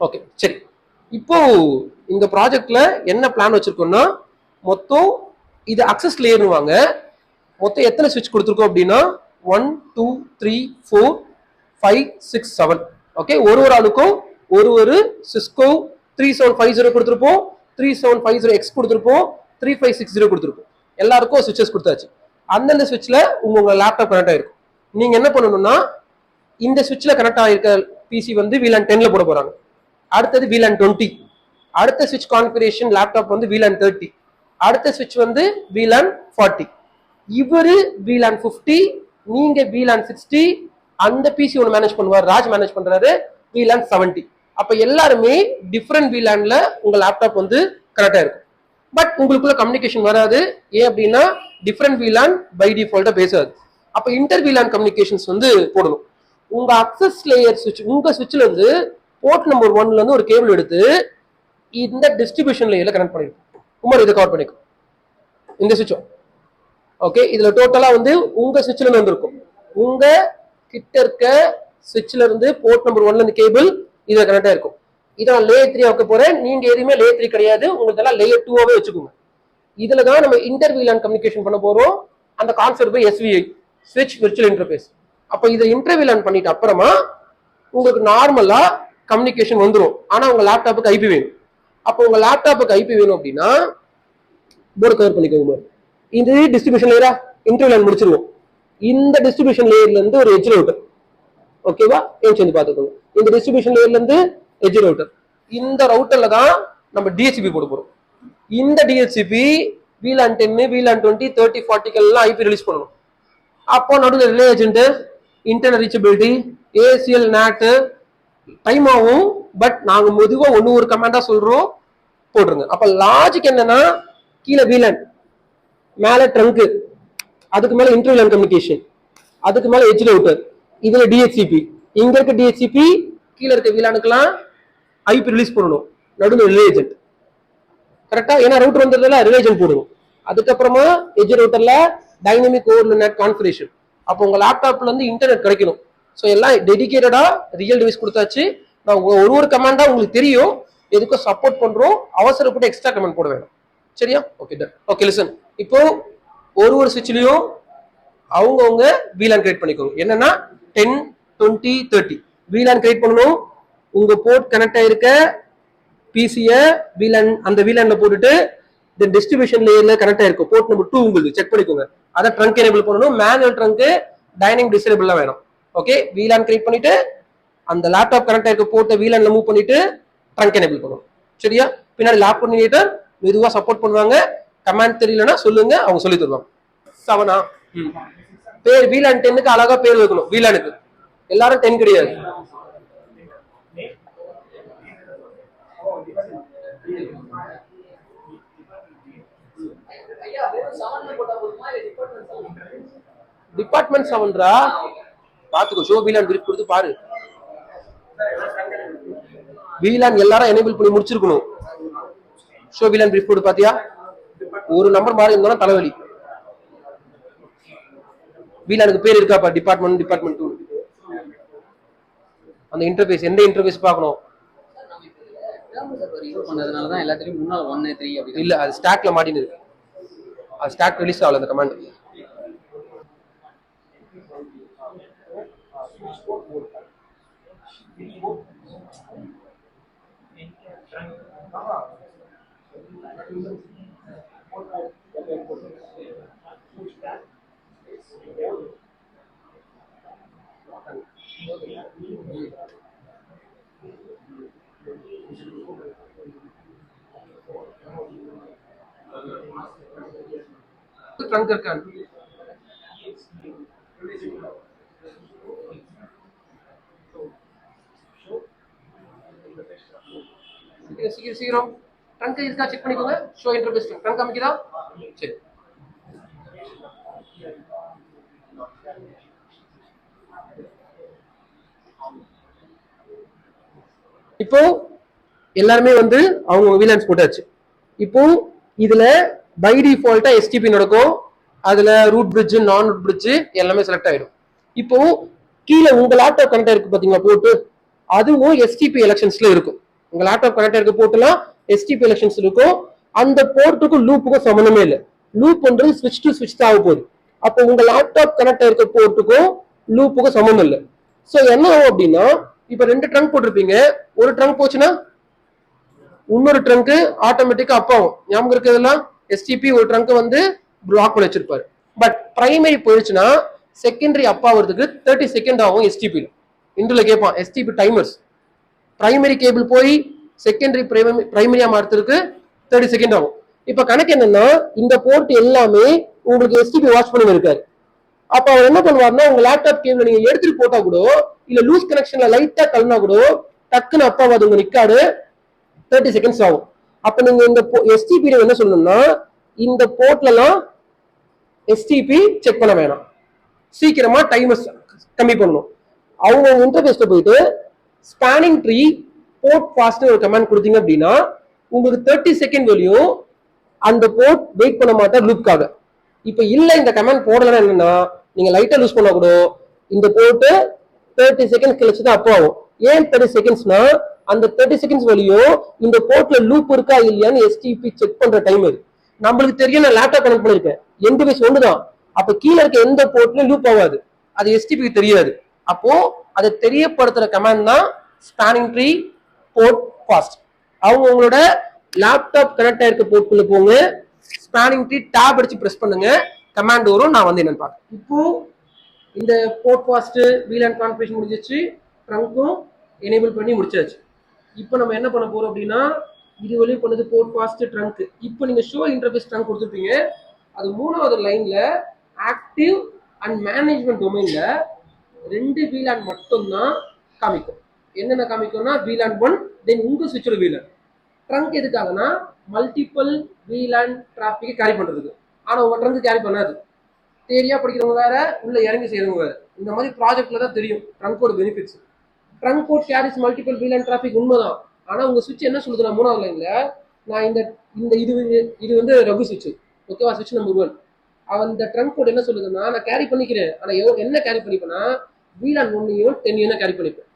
Okay சரி. இப்போ இந்த ப்ராஜெக்ட்ல என்ன பிளான் வச்சிருக்கோம்னா, மொத்தம் இது அக்சஸ் லேயர்னுவாங்க. மொத்தம் எத்தனை சுவிட்ச் கொடுத்துருக்கோம் அப்படின்னா 1 2 3 4 5 6 7. ஓகே, ஒரு ஆளுக்கும் ஒரு சிஸ்கோ 3750 கொடுத்துருப்போம், 3750X கொடுத்துருப்போம், 3560 கொடுத்துருப்போம். எல்லாருக்கும் சுவிட்சஸ் கொடுத்தாச்சு. அந்தந்த சுவிட்ச்ல உங்க லேப்டாப் கனெக்ட் ஆயிருக்கும். நீங்க என்ன பண்ணணும்னா, இந்த சுவிட்ச்ல கனெக்ட் ஆயிருக்க பிசி வந்து VLAN 10ல போட போறாங்க. அடுத்தது VLAN 20. அடுத்த சுவிட்ச் கான்ஃபிகரேஷன் லேப்டாப் வந்து VLAN 30. அடுத்த சுவிட்ச் வந்து VLAN 40. இவரு VLAN 50, நீங்க VLAN 60. அந்த பிசி ஒன்று மேனேஜ் பண்ணுவார், ராஜ் மேனேஜ் பண்றாரு VLAN 70. அப்ப எல்லாருமே டிஃப்ரெண்ட் VLANல உங்க லேப்டாப் வந்து கனெக்ட் ஆயிருக்கும். பட் உங்களுக்குள்ள கம்யூனிகேஷன் வராது. ஏன் அப்படின்னா டிஃப்ரெண்ட் VLAN பை டிஃபால்ட்டா பேசாது. அப்ப இன்டர் VLAN கம்யூனிகேஷன்ஸ் வந்து போடணும். உங்க அக்சஸ் லேயர் சுவிட்ச், உங்க சுவிட்ச்ல இருந்து போர்ட் நம்பர் 1ல இருந்து ஒரு கேபிள் எடுத்து இந்த டிஸ்ட்ரிபியூஷன் லேயர்ல கனெக்ட் பண்ணிருக்கும். உமர் இதை கவர் பண்ணிக்கும் இந்த சுவிட்சும். ஓகே, இதுல டோட்டலா வந்து உங்க சுவிட்ச்ல இருந்து வந்திருக்கும். உங்க கிட்ட இருக்க சுவிட்ச்ல இருந்து போர்ட் நம்பர் 1ல இருந்து கேபிள் இதை கனெக்ட் ஆயிருக்கும். இதான் லேயர் 3 வைக்க போறேன். நீங்க எதுவுமே லேயர் 3 கிடையாது, உங்களுக்கு லேயர் 2ஆவே வச்சுக்கோங்க. இதுல தான் நம்ம இன்டர் VLAN கம்யூனிகேஷன் பண்ண போறோம். அந்த கான்செப்ட் பை SVI, ஸ்விட்ச் விர்ச்சுவல் இன்டர்ஃபேஸ். அப்ப இதை இன்டர் VLAN பண்ணிட்டு அப்புறமா உங்களுக்கு நார்மலா கம்யூனிகேஷன் வந்துடும். ஆனா உங்க லேப்டாப்புக்கு ஐபி வேணும். அப்போ உங்க லேப்டாப்புக்கு ஐபி வேணும் அப்படின்னா போர்டு கவர் பண்ணிக்கோங்க. இது டிஸ்ட்ரிபியூஷன் லேயரா இன்டர் VLAN முடிச்சிருவோம். இந்த டிஸ்ட்ரிபியூஷன் லேயர்ல இருந்து ஒரு எட்ஜ் ரவுட்டர், ஓகேவா, ஏன் சேர்ந்து பார்த்துக்கோங்க. இந்த டிஸ்ட்ரிபியூஷன் லேயர்ல இருந்து எட்ஜ் ரவுட்டர், இந்த ரவுட்டர்ல தான் நம்ம DHCP போட போறோம். இந்த DHCP VLAN 10, VLAN 20, 30, 40 எல்லாம் ஐபி ரிலீஸ் பண்ணணும். அப்போ நடுவில் relay agent, internal reachability, ACL NAT time ஆகும். பட் நாங்க மெதுவா ஒரு கமாண்டா சொல்றோம், போட்டுருங்க. அப்ப லாஜிக் என்னன்னா, கீழே VLAN, மேல ட்ரங்க், அதுக்கு மேல இன்டர் VLAN கம்யூனிகேஷன், அதுக்கு மேல எட்ஜ் ரவுட்டர், இதுல DHCP, இங்க இருக்க DHCP, கீழே இருக்க VLANக்குலாம் ஐபி ரிலீஸ் பண்ணணும். நடுவில் ரிலே ஏஜென்ட் கரெக்டா, ஏன்னா ரவுட்டர் வந்ததுல ரிலே ஏஜென்ட் போடணும். அதுக்கப்புறமா எட்ஜ் ரவுட்டர்ல டைனமிக் ஓவர் நெட் கான்ஃபிகரேஷன். அப்போ உங்க லேப்டாப்ல இருந்து இன்டர்நெட் கிடைக்கணும். ஸோ எல்லாம் டெடிகேட்டடா ரியல் டிவைஸ் கொடுத்தாச்சு. நான் ஒரு கமாண்டா உங்களுக்கு தெரியும், எதுக்கும் சப்போர்ட் பண்றோம். அவசரப்பட்டு எக்ஸ்ட்ரா கமெண்ட் போட வேணும். சரியா? Okay done. ஓகே லிசன், இப்போ ஒரு சுவிட்ச்லயும் அவங்கவுங்க VLAN கிரியேட் பண்ணிக்கோங்க. என்னன்னா 10, 20, 30 VLAN கிரியேட் பண்ணணும். உங்க போர்ட் கனெக்ட் ஆயிருக்க பிசிய VLAN, அந்த VLANல போட்டுட்டு டிஸ்ட்ரிபியூஷன் லேயர்ல கனெக்ட் ஆயிருக்கும். போர்ட் நம்பர் 2 உங்களுக்கு செக் பண்ணிக்கோங்க. அதை ட்ரங்க் எனேபிள் பண்ணணும். மேனுவல் ட்ரங்க், டைனமிக் டிசேபிள்லாம் வேணும். ஓகே, VLAN கிரியேட் பண்ணிட்டு அந்த லேப்டாப் கனெக்ட் ஆயிருக்க போர்ட்டை VLANல மூவ் பண்ணிட்டு ட்ரங்க் எனேபிள் பண்ணணும். சரியா? பின்னாடி லேப் கோஆர்டினேட்டர் மெதுவா சப்போர்ட் பண்ணுவாங்க. கமாண்ட் தெரியலன்னா சொல்லுங்க, அவங்க சொல்லி தருவாங்க. 7ஆ பேர் VLAN 10க்கு அழகா பேர் வைக்கணும். VLANக்கு எல்லாரும் 10 கிடையாது. டிபார்ட்மெண்ட் 7ரா பாத்துக்கோ. ஷோ VLAN கிரிப் கொடுத்து பாரு. VLAN எல்லாரும் எனேபிள் பண்ணி முடிச்சிருக்கணும். ஷோ VLAN கிரிப் கொடுத்து பாத்தியா? ஒரு நம்பர் மாறி இருந்தா தலைவலி. VLANக்கு பேர் இருக்காப்பா, டிபார்ட்மெண்ட் 2. அந்த இன்டர்ஃபேஸ், எந்த இன்டர்ஃபேஸ் பார்க்கணும் இல்ல, அது ஸ்டாக்ல மாட்டினது. அது ஸ்டாக் ரிலீஸ் ஆகல அந்த கமாண்ட். ட்ரங்க் இருக்கான். சீக்கிரம் ட்ரங்க் இருக்கா செக் பண்ணிக்கோங்க. ஷோ இன்டர்ஃபேஸ் ட்ரங்க் காமிக்குதா? சரி. இப்போ எல்லாருமே வந்து அவங்க VLANs போட்டாச்சு. இப்போ இதுல பை டிஃபால்ட்டா STP நடக்கும். அதுல ரூட் பிரிட்ஜ், நான் ரூட் பிரிட்ஜ் எல்லாமே செலக்ட் ஆயிடும். இப்போ கீழே உங்க லேப்டாப் கனெக்ட் இருக்கு பாத்தீங்களா போட்டு, அதுவும் STP எலெக்ஷன்ஸ்ல இருக்கும். உங்க லேப்டாப் கனெக்ட் இருக்க போர்ட்லாம் எஸ்டிபி எலெக்ஷன்ஸ் இருக்கும். அந்த போர்ட்டுக்கும் லூப்புக்கும் சம்மந்தமே இல்லை. லூப் பண்றது ஸ்விட்ச் டு ஸ்விட்ச் தான் ஆக போகுது. அப்போ உங்க லேப்டாப் கனெக்ட் இருக்க போர்ட்டுக்கும் லூப்புக்கும் சம்மந்தம் இல்லை. ஸோ என்ன ஆகும் அப்படின்னா, இப்ப 2 ட்ரங்க் போட்டிருப்பீங்க. ஒரு ட்ரங்க் போச்சுன்னா இன்னொரு ட்ரங்க் ஆட்டோமேட்டிக்கா அப் ஆகும். ஞாபகம் இருக்கிறதெல்லாம் எஸ்டிபி ஒரு ட்ரங்க் வந்து பிளாக் பண்ணி வச்சிருப்பாரு. பட் பிரைமரி போயிடுச்சுன்னா செகண்டரி அப் ஆகிறதுக்கு 30 செகண்ட் ஆகும். எஸ்டிபியில் இன்டர்ல கேட்பான் எஸ்டிபி டைமர்ஸ். பிரைமரி கேபிள் போய் செகண்டரி பிரைமரியா மாத்துறதுக்கு 30 செகண்ட் ஆகும். இப்ப கணக்கு என்னன்னா, இந்த போர்ட் எல்லாமே உங்களுக்கு எஸ்டிபி வாட்ச் பண்ணி இருக்காரு. அப்ப அவர் என்ன பண்ணுவாருன்னா, உங்க லேப்டாப் கேபிள் நீங்க எடுத்துட்டு போட்டா கூட, இல்ல லூஸ் கனெக்ஷன்ல லைட்டா கலனா கூட டக்குன்னு அப்பாவது உங்க நிக்காடு 30 செகண்ட்ஸ் ஆகும். அப்ப நீங்க இந்த எஸ்டிபி என்ன சொல்லணும்னா, இந்த போர்ட்லாம் எஸ்டிபி செக் பண்ண வேணாம், சீக்கிரமா டைமர்ஸ் கம்மி பண்ணணும். அவங்க இன்டர்ஃபேஸ்ல போயிட்டு ஸ்பானிங் ட்ரீ போர்ட் ஃபாஸ்ட் ஒரு கமாண்ட் கொடுத்தீங்க அப்படின்னா உங்களுக்கு 30 செகண்ட் வரையும் அந்த போர்ட் வெயிட் பண்ண மாட்டார் லூப்காக. இப்ப இல்ல இந்த கமாண்ட் போடலன்னா என்னன்னா, நீங்க லைட்டா லூஸ் பண்ணா கூட இந்த போர்ட் 30 செகண்ட்ஸ் கழிச்சு தான் அப்போ ஆகும். ஏன் 30 செகண்ட்ஸ்னா, அந்த 30 செகண்ட்ஸ் வரையும் இந்த போர்ட்ல லூப் இருக்கா இல்லையான்னு எஸ்டிபி செக் பண்ற டைம் இது. நம்மளுக்கு தெரியும், நான் லேப்டாப் கனெக்ட் பண்ணிருக்கேன், எந்த டிவைஸ் ஒண்ணுதான். அப்ப கீழே இருக்க எந்த போர்ட்லயும் லூப் ஆகாது, அது எஸ்டிபிக்கு தெரியாது. அப்போ அதை தெரியப்படுத்துற கமாண்ட் தான் ஸ்பானிங் ட்ரீ போர்ட் ஃபாஸ்ட். அவங்க உங்களோட லேப்டாப் கனெக்ட் ஆயிருக்க போர்ட்குள்ள போங்க, ஸ்பானிங் ட்ரீ டேப் அடிச்சு பிரஸ் பண்ணுங்க, கமாண்ட் வரும். நான் வந்து என்னன்னு பார்க்க. இப்போ இந்த போர்ட் ஃபாஸ்ட் VLAN கான்ஃபிகரேஷன் முடிஞ்சிச்சு, ட்ரங்க்கும் எனேபிள் பண்ணி முடிச்சாச்சு. இப்போ நம்ம என்ன பண்ண போறோம் அப்படின்னா, இது வரையும் பண்ணது போர்ட் ஃபாஸ்ட் ட்ரங்க். இப்போ நீங்க ஷோ இன்டர்ஃபேஸ் ட்ரங்க் கொடுத்துருப்பீங்க. அது 3வது லைன்ல ஆக்டிவ் அண்ட் மேனேஜ்மெண்ட் டொமைன்ல 2 VLAN மட்டும் தான் காமிக்கும். என்னென்ன காமிக்கும்னா VLAN 1, தென் உங்க சுவிட்சோட VLAN. ட்ரங்க் எதுக்காகனா மல்டிபிள் VLAN டிராபிக் கேரி பண்றதுக்கு. ஆனா உங்க ட்ரங்க் கேரி பண்ணாது. தேரியா படிக்கிறவங்க வேற, உள்ள இறங்கி செய்யறவங்க வேற. இந்த மாதிரி ப்ராஜெக்ட்ல தான் தெரியும் ட்ரங்கோட benefits. Trunk code carries multiple VLAN traffic உண்மைதான். ஆனா உங்க சுவிட்ச் என்ன சொல்லுதுன்னா 3வது லைன்ல, நான் இந்த இது வந்து ரகு சுவிட்ச், ஓகேவா, சுவிட்ச் நம்பர் 1. அவன் இந்த ட்ரங்க் கோட் என்ன சொல்லுதுன்னா, நான் கேரி பண்ணிக்கிறேன், ஆனா என்ன கேரி பண்ணிப்பேன்னா VLAN 1 10 கேரி பண்ணிப்பேன்.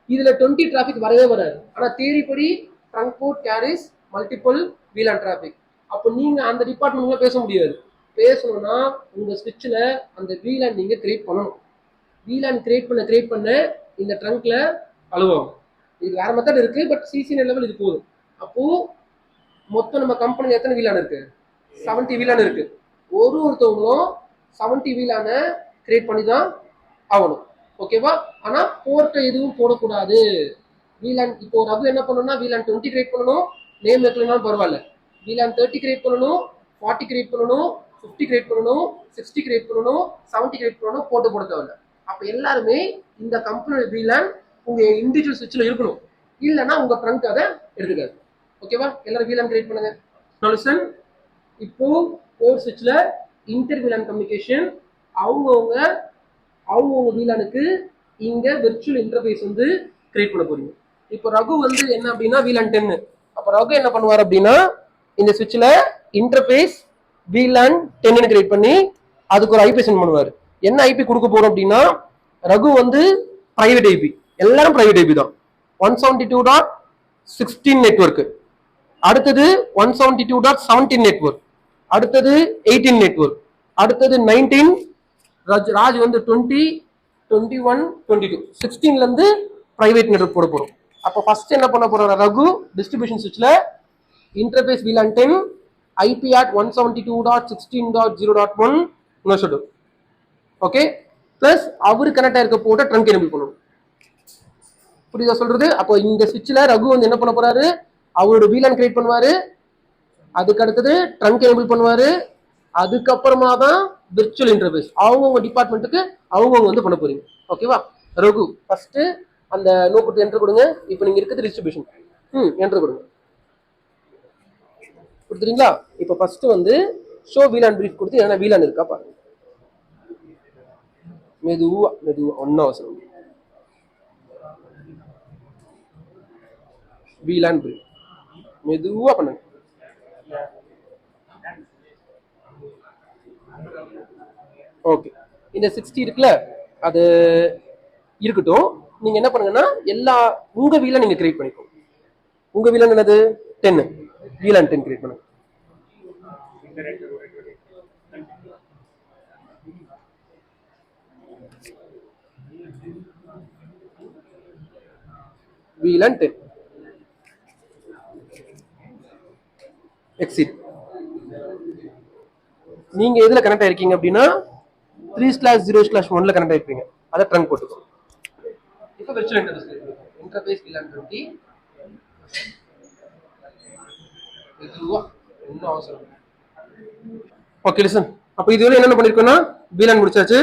இதுல 20 டிராபிக் வரவே வராது. ஆனா தியரி படி trunk code carries multiple VLAN traffic. அப்போ நீங்க அந்த டிபார்ட்மெண்ட்ல பேச முடியாது. பேசணும்னா உங்க சுவிட்ச்ல அந்த VLAN நீங்க கிரியேட் பண்ணணும். VLAN கிரியேட் பண்ண இந்த ட்ரங்க்ல அலுவலகம். இது வேற மெத்தட் இருக்கு, பட் சிசி லெவல் இது போதும். அப்போ மொத்தம் நம்ம கம்பெனில எத்தனை VLAN இருக்கு? 70 VLAN இருக்கு. ஒருத்தவங்களும் 70 VLAN கிரியேட் பண்ணி தான் ஆகணும், ஓகேவா? ஆனா போர்ட்டை எதுவும் போடக்கூடாது. VLAN இப்போ ரகு என்ன பண்ணணும்னா VLAN 20 கிரியேட் பண்ணணும், நேம் வைக்கலனாலும் பரவாயில்ல. VLAN 30 கிரியேட் பண்ணணும், 40 கிரியேட் பண்ணணும், 50 கிரியேட் பண்ணணும், 60 கிரியேட் பண்ணணும், 70 கிரியேட் பண்ணணும், போட்டு போட தேவையில்ல. அப்ப எல்லாருமே இந்த கம்பெனியோட VLAN உங்க இண்டிவிஜுவல் சுவிட்ச்ல இருக்கணும். இல்லைன்னா உங்க ட்ரங்க் அதை எடுத்துக்காது, ஓகேவா? எல்லாரும் VLAN கிரியேட் பண்ணுங்க. சொல்யூஷன், இப்போ போர்ட் சுவிட்ச்ல இன்டர் VLAN கம்யூனிகேஷன். அவங்கவுங்க VLANக்கு இங்க விர்ச்சுவல் இன்டர்ஃபேஸ் வந்து கிரியேட் பண்ண போறீங்க. இப்போ ரகு வந்து என்ன அப்படின்னா VLAN 10. அப்ப ரகு என்ன பண்ணுவார் அப்படின்னா, இந்த சுவிட்ச்ல இன்டர்ஃபேஸ் VLAN 10 கிரியேட் பண்ணி அதுக்கு ஒரு ஐபி சென்ட் பண்ணுவார். என்ன ஐபி கொடுக்க போறோம் அப்படின்னா, ரகு வந்து பிரைவேட் ஐபி, எல்லாரும் பிரைவேட் ஐபி தான். 172.16 நெட்வொர்க், அடுத்தது 172.17 நெட்வொர்க், அடுத்தது 18 நெட்வொர்க், அடுத்தது 19, ராஜ் வந்து 20, 21, 22, 16ல இருந்து பிரைவேட் நெட்வொர்க் போட போறோம். அப்போ ஃபர்ஸ்ட் என்ன பண்ண போறோம், ரகு டிஸ்ட்ரிபியூஷன் சுவிட்ச்ல interface VLAN 10 IP at 172.16.0.1 no schedule, okay, plus அவரு கனெக்ட் ஆயிருக்க போட்ட ட்ரங்க் எனேபிள் பண்ணணும். புரியுதா சொல்றது? அப்போ இந்த சுவிட்ச்ல ரகு வந்து என்ன பண்ண போறாரு, அவரோட VLAN கிரியேட் பண்ணுவாரு, அதுக்கு அடுத்தது ட்ரங்க் எனேபிள் பண்ணுவாரு, அதுக்கப்புறமா தான் விர்ச்சுவல் இன்டர்ஃபேஸ் அவங்கவுங்க டிபார்ட்மெண்ட்டுக்கு அவங்கவுங்க வந்து பண்ண போறீங்க, ஓகேவா? ரகு ஃபர்ஸ்ட் அந்த நோ கொடுத்து என்டர் கொடுங்க. இப்போ நீங்க இருக்கிறது டிஸ்ட்ரிபியூஷன், என்டர் கொடுங்க. கொடுத்துறீங்களா? இப்போ ஃபர்ஸ்ட் வந்து ஷோ VLAN பிரீஃப் கொடுத்து என்ன VLAN இருக்கா பாருங்க. மெதுவா ஒன்னும் அவசரம். VLAN பிரீஃப் மெதுவா பண்ணுங்க. ஓகே, இந்த 60 இருக்குல்ல, அது இருக்கட்டும். நீங்க என்ன பண்ணுங்கன்னா எல்லா உங்க VLAN நீங்க கிரியேட் பண்ணிக்கோங்க. உங்க VLAN என்னது 10. VLAN 10 கிரியேட் பண்ணுங்க. VLAN 10 exit. நீங்க எதுல கனெக்ட் ஆயிருக்கீங்க அப்படின்னா 3/0/1ல கனெக்ட் ஆயிருப்பீங்க. அதை ட்ரங்க் போட்டுக்கோ. இப்போ விர்ச்சுவல் இன்டர்ஃபேஸ் VLAN 20 இதுவா இன்னும் அவசரம். Okay listen. அப்போ இதுவரை என்னென்ன பண்ணிருக்கோம்னா VLAN முடிச்சாச்சு,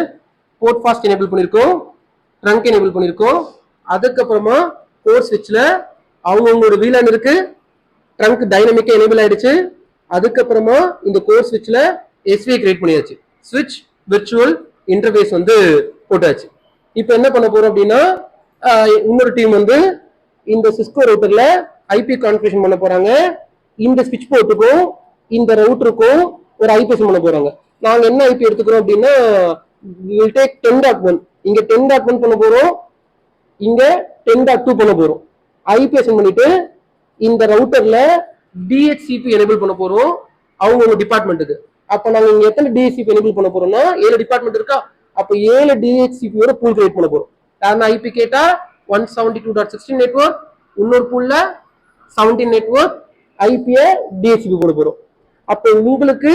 போர்ட் ஃபாஸ்ட் எனேபிள் பண்ணிருக்கோம், ட்ரங்க் எனேபிள் பண்ணிருக்கோம். அதுக்கப்புறமா கோர் ஸ்விட்ச்ல அவங்கவுங்களோட VLAN இருக்கு, ட்ரங்க் டைனமிக்கா எனேபிள் ஆயிடுச்சு. அதுக்கப்புறமா இந்த கோர் ஸ்விட்ச்ல SVI கிரியேட் பண்ணியாச்சு. ஸ்விட்ச் விர்ச்சுவல் இன்டர்ஃபேஸ் வந்து போட்டாச்சு. இப்போ என்ன பண்ண போறோம் அப்படின்னா இன்னொரு டீம் வந்து இந்த சிஸ்கோ ரவுட்டர்ல ஐபி கான்ஃபிகரேஷன் பண்ண போறாங்க. இந்த ஸ்விட்ச் போர்ட்டுக்கும் இந்த ரவுட்டருக்கும் ஒரு ஐபி பண்ண போறாங்க. நாங்க என்ன ஐபி எடுத்துக்கிறோம் அப்படின்னா 10.1. இங்க 10.1 பண்ண போறோம், இங்க 10.2 பண்ண போறோம். ஐபிஎஸ் பண்ணிட்டு இந்த ரவுட்டர்ல டிஹெச்சிபி எனேபிள் பண்ண போறோம் அவங்க டிபார்ட்மெண்ட்டுக்கு. அப்ப நாங்க இங்க எத்தனை டிஹெச்சிபி எனேபிள் பண்ண போறோம்னா 7 டிபார்ட்மெண்ட் இருக்கா, அப்ப 7 டிஹெச்சிபியோட பூல் கிரியேட் பண்ண போறோம். யாருன்னா ஐபி கேட்டா 172.16 நெட்வொர்க், இன்னொரு பூல்ல 17 நெட்வொர்க், ஐபிய டிஹெச்சிபி போட போறோம். அப்ப உங்களுக்கு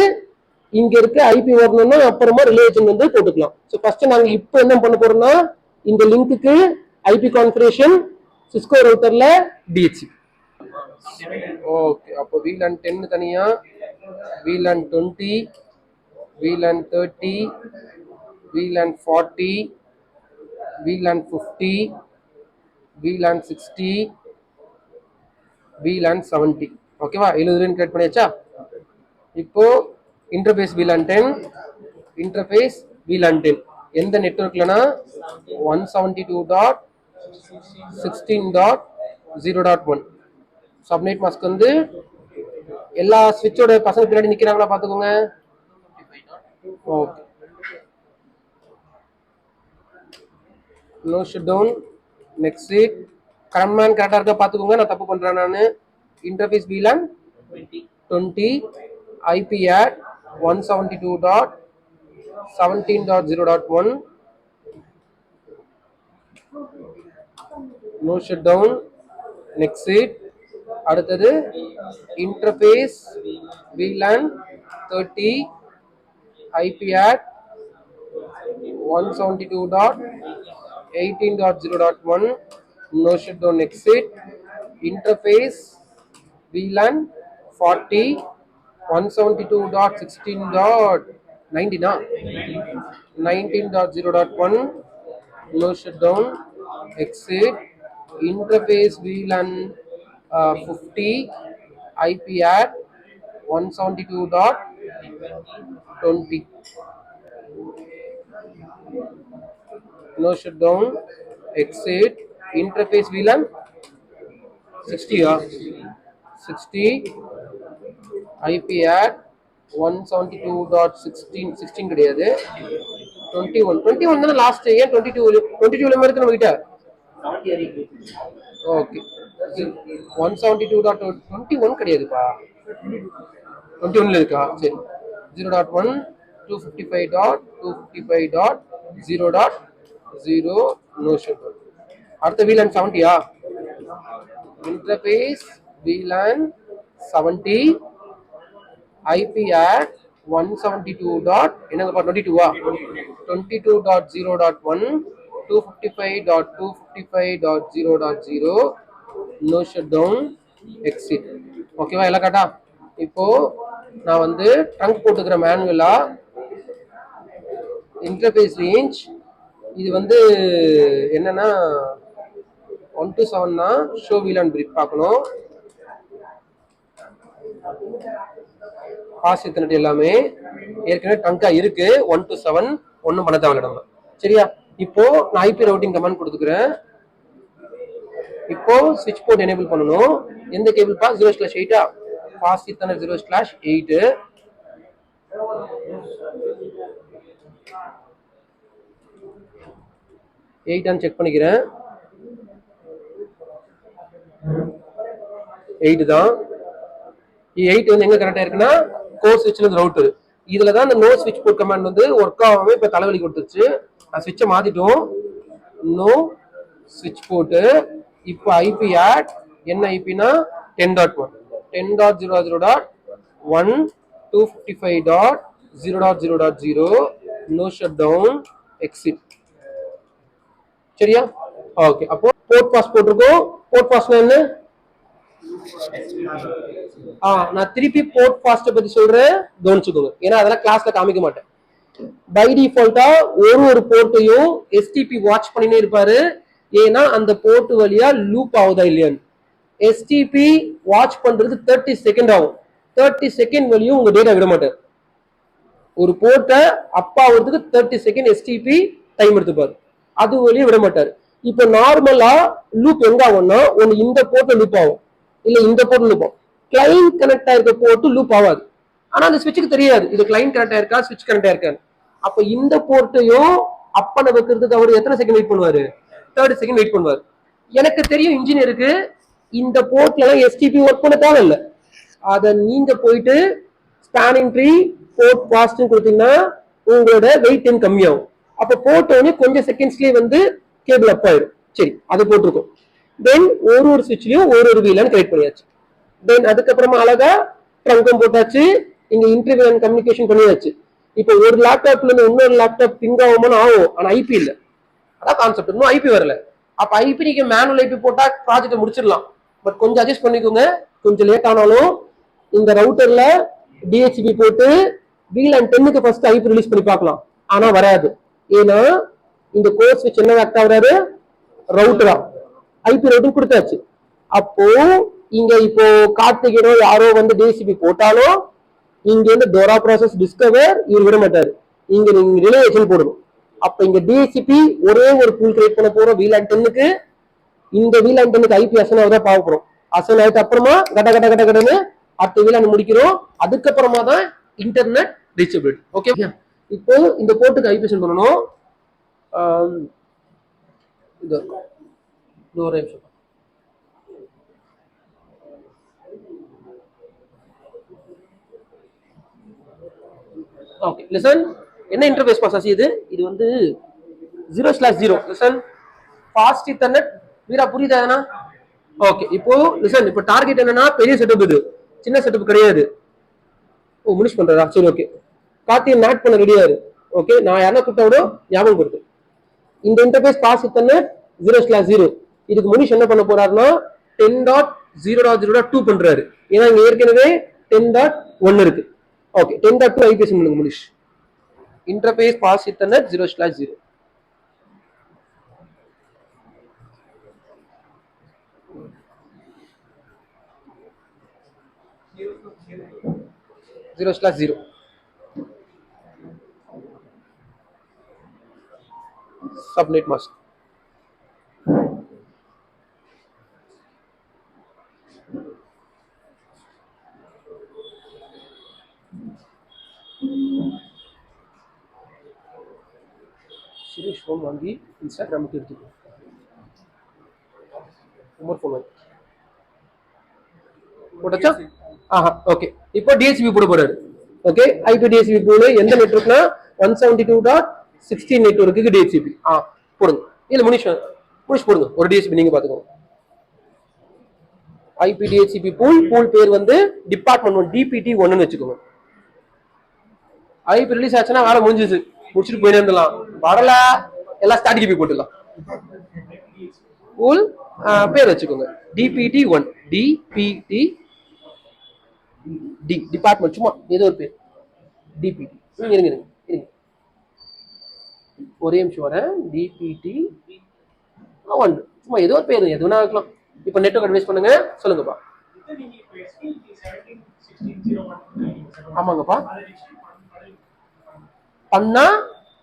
இங்க இருக்க ஐபி வரணும்னா அப்புறமா ரிலேஷன் வந்து போட்டுக்கலாம். ஸோ ஃபர்ஸ்ட் நாங்க இப்போ என்ன பண்ண போறோம்னா இந்த லிங்க்குக்கு ஐபி கான்ஃபிகரேஷன் சிஸ்கோ ரவுட்டர்ல டிஹெச்சிபி. ஓகே, அப்போ VLAN 10 தனியா, VLAN 20, VLAN 30, VLAN 40, VLAN 50, VLAN 60, VLAN 70. ஓகேவா, 70 கிரியேட் பண்ணியாச்சா? இப்போ இன்டர்ஃபேஸ் VLAN 10, இன்டர்ஃபேஸ் VLAN 10 எந்த நெட்வொர்க்லனா 172.16.0.1 சப்நெட் மாஸ்க் வந்து எல்லா ஸ்விட்சோட பசங்க பின்னாடி நிக்கிறாங்களா பாத்துக்கோங்க. Okay, no shut down, next command கரெக்டா இருக்கா பாத்துக்கோங்க, நான் தப்பு பண்றேன் நானு. Interface VLAN 20, IP at 172.17.0.1, no shut down, next. அடுத்தது interface VLAN 30, IP at 172.18.0.1, no shutdown exit. Interface VLAN 40, 172.16.19.0.1, no shutdown exit. Interface VLAN 50, IP at 172.20, no shutdown exit. Interface VLAN 60, 60, IP at 172.16 கிடையாது 21 தான last. ஏன் 22 மாதிரி நம்ம கிட்ட. Okay, 172.21 கிடையாதுப்பா, 21ல இருக்கா? சரி, 0.1 255.255.0.0 no shutdown. அடுத்த VLAN 70. Interface VLAN 70, IP at 172.22.0.1, 255.255.0.0, no shutdown exit. ஓகேவா, எல்லாம் கரெக்டா? இப்போ நான் வந்து ட்ரங்க் போட்டுக்கிற மேனுவலா இன்டர்ஃபேஸ் ரேஞ்ச் இது வந்து என்னன்னா 1 to 7 ஷோ VLAN பிரிக் பார்க்கணும். பாஸ் எத்தனை எல்லாமே ஏற்கனவே ட்ரங்கா இருக்கு. 1 to 7 ஒன்றும் பண்ண தேவையில்ல நம்ம. சரியா, இப்போ நான் ஐபி ரவுட்டிங் கமாண்ட் கொடுத்துக்கிறேன். இப்போ ஸ்விட்ச் போர்ட் எனேபிள் பண்ணணும். எந்த கேபிள் பா 0/8 பாஸ் இத்தனை 0/8 8 செக் பண்ணிக்கிறேன். 8 தான். 8 வந்து எங்க கரெக்டா இருக்குன்னா கோர் ஸ்விட்ச்ல இருந்து ரவுட்டர். இதுல தான் இந்த நோ ஸ்விட்ச் போர்ட் கமாண்ட் வந்து ஒர்க் ஆகாம இப்ப தலைவலி கொடுத்துருச்சு. ஸ்விட்சை மாத்திட்டோம். நோ ஸ்விட்ச் போட்டு இப்போ ஐபி ஆட் என்ன ஐபினா 10.1 10.0.1 255.0.0.0 நோ ஷட் டவுன் எக்ஸிட். சரியா? ஓகே. அப்போ போர்ட் பாஸ் போட்டிருக்கோம். போர்ட் பாஸ்னா என்ன? நான் திருப்பி போர்ட் பாஸ்ட் பத்தி சொல்றேன், கவனிச்சுக்கோங்க. ஏன்னா அதெல்லாம் கிளாஸ்ல காமிக்க மாட்டேன். பை டிஃபால்ட்டா ஒரு போர்ட்டையும் எஸ்டிபி வாட்ச் பண்ணினே இருப்பாரு. ஏன்னா அந்த போர்ட் வழியா லூப் ஆகுதா இல்லையான்னு. எஸ்டிபி வாட்ச் பண்றது 30 செகண்ட் ஆகும். 30 செகண்ட் வழியும் உங்க டேட்டா விட மாட்டார். ஒரு போர்ட்டை அப்பா ஆகுறதுக்கு 30 செகண்ட் எஸ்டிபி டைம் எடுத்துப்பாரு. அது வழியும் விட மாட்டாரு. இப்போ நார்மலா லூப் எங்க ஆகும்னா ஒன்னு இந்த போர்ட்ல லூப் ஆகும், இல்ல இந்த போர்ட்ல லூப் ஆகும். கிளைண்ட் கனெக்ட் ஆயிருக்க போர்ட் லூப் ஆகாது. ஆனா அந்த ஸ்விட்சுக்கு தெரியாது இது கிளைண்ட் கனெக்ட் ஆயிருக்கா ஸ்விட்ச் கனெக்ட் ஆயிருக்கான்னு. அப்ப இந்த போர்ட்டையும் அப்பனை வைக்கிறதுக்கு அவர் எத்தனை செகண்ட் வெயிட் பண்ணுவாரு? 30 செகண்ட் வெயிட் பண்ணுவாரு. எனக்கு தெரியும் இன்ஜினியருக்கு இந்த போர்ட்ல எஸ்டிபி ஒர்க் பண்ண தேவையில்லை. அதை நீங்க போயிட்டு ஸ்பேனிங் ட்ரீ போர்ட் பாஸ்ட் கொடுத்தீங்கன்னா உங்களோட வெயிட் டைம் கம்மியாகும். அப்ப போட்டோடனே கொஞ்சம் செகண்ட்ஸ்லயே வந்து கேபிள் அப் ஆயிடும். சரி, அதை போட்டிருக்கோம். தென் ஒரு ஸ்விட்ச்லயும் ஒரு வீலன் கிரியேட் பண்ணியாச்சு. தென் அதுக்கப்புறமா அழகா ட்ரங்கம் போட்டாச்சு. இங்க இன்டர்வியூ அண்ட் கம்யூனிகேஷன் பண்ணியாச்சு. இப்போ ஒரு லேப்டாப்ல இருந்து இன்னொரு லேப்டாப் பிங் ஆகும்னு ஆகும், ஆனா ஐபி இல்ல. அதான் கான்செப்ட். இன்னும் ஐபி வரல. அப்ப ஐபி நீங்க மேனுவல் ஐபி போட்டா ப்ராஜெக்ட் முடிச்சிடலாம். பட் கொஞ்சம் அட்ஜஸ்ட் பண்ணிக்கோங்க. கொஞ்சம் லேட் ஆனாலும் இந்த ரவுட்டர்ல டிஹெச்பி போட்டு VLAN 10க்கு ஃபர்ஸ்ட் ஐபி ரிலீஸ் பண்ணி பார்க்கலாம். ஆனா வராது. ஏன்னா இந்த கோர் ஸ்விட்ச் என்ன ஆக்ட் ஆகுறாரு? ரவுட்டரா ஐபி ரவுட்டர் கொடுத்தாச்சு. அப்போ இங்க இப்போ கார்த்திகேயனோ யாரோ வந்து டிஹெச்பி போட்டாலும் இங்க இருந்து டோரா ப்ராசஸ் டிஸ்கவர் இவர் விட மாட்டாரு. இங்க நீங்க ரிலேஷன் போடணும். அப்ப இங்க டிஹெச்பி ஒரே ஒரு பூல் கிரியேட் பண்ண போறோம் VLAN 10க்கு. இந்த VLAN 10க்கு ஐபி அசன் ஆகுதான் பார்க்க போறோம். அசன் ஆயிட்டு அப்புறமா கடன்னு அடுத்த VLAN முடிக்கிறோம். அதுக்கப்புறமா தான் இன்டர்நெட் ரீச்சபிலிட்டி. ஓகே, இப்போ இந்த போர்ட்டுக்கு ஐபி சென்ட் பண்ணணும். இது ஒரு நிமிஷம். Okay, listen. என்ன இன்டர்ஃபேஸ் பாஸ் இது? இது வந்து 0/0. Listen, fast ethernet. வீரா புரியுதா? ஓகே, இப்போ லிசன். இப்போ டார்கெட் என்னன்னா பெரிய செட்டப், இது சின்ன செட்டப் கிடையாது. ஓ, முடிச்சு பண்றதா? சரி, ஓகே. கார்த்திகை மேட் பண்ண ரெடியாரு. ஓகே, நான் யாரா கூப்பிட்ட விட ஞாபகம் கொடுத்து. இந்த இன்டர்ஃபேஸ் பாஸ் ஈத்தர்நெட் 0/0. இதுக்கு முனிஷ் என்ன பண்ண போறாருன்னா 10.0.0.2 பண்றாரு. ஏன்னா இங்க ஏற்கனவே 10.1 இருக்கு. ஓகே, 10.2 ஐபிஎஸ் பண்ணுங்க Munish. Interface fast ethernet 0/0. Subnet mask. Suresh phone வாங்கி இன்ஸ்டாகிராமுக்கு எடுத்துக்கோ. உமர் ஃபோன் வாங்கி போட்டாச்சா? ஓகே. இப்போ டிஹெச்பி போட போறாரு. ஓகே, ஐபி டிஹெச்பி போடு. எந்த நெட்வொர்க்னா 172.16 நெட்வொர்க்குக்கு டிஹெச்பி போடுங்க. இல்ல முனிஷ் போடுங்க. ஒரு டிஹெச்பி நீங்க பாத்துக்கோங்க. ஐபி டிஹெச்பி பூல் பேர் வந்து டிபார்ட்மெண்ட் 1 DPT1 வச்சுக்கோங்க. ஐபி ரிலீஸ் ஆச்சுன்னா வேலை முடிஞ்சிச்சு. முடிச்சுட்டு போயிட்டே இருந்தலாம். வரல எல்லாம் ஸ்டாட்டிக் ஐபி போட்டுடலாம். பூல் பேர் வச்சுக்கோங்க DPT1. DPT டிபார்ட்மெண்ட் சும்மா ஏதோ ஒரு பேர் DPT. இருங்க ஒரே நிமிஷம் வரேன். DPT1 சும்மா ஏதோ ஒரு பேர் எதுனா இருக்கலாம். இப்போ நெட்வொர்க் அட்வைஸ் பண்ணுங்க. சொல்லுங்கப்பா. ஆமாங்கப்பா. பண்ணா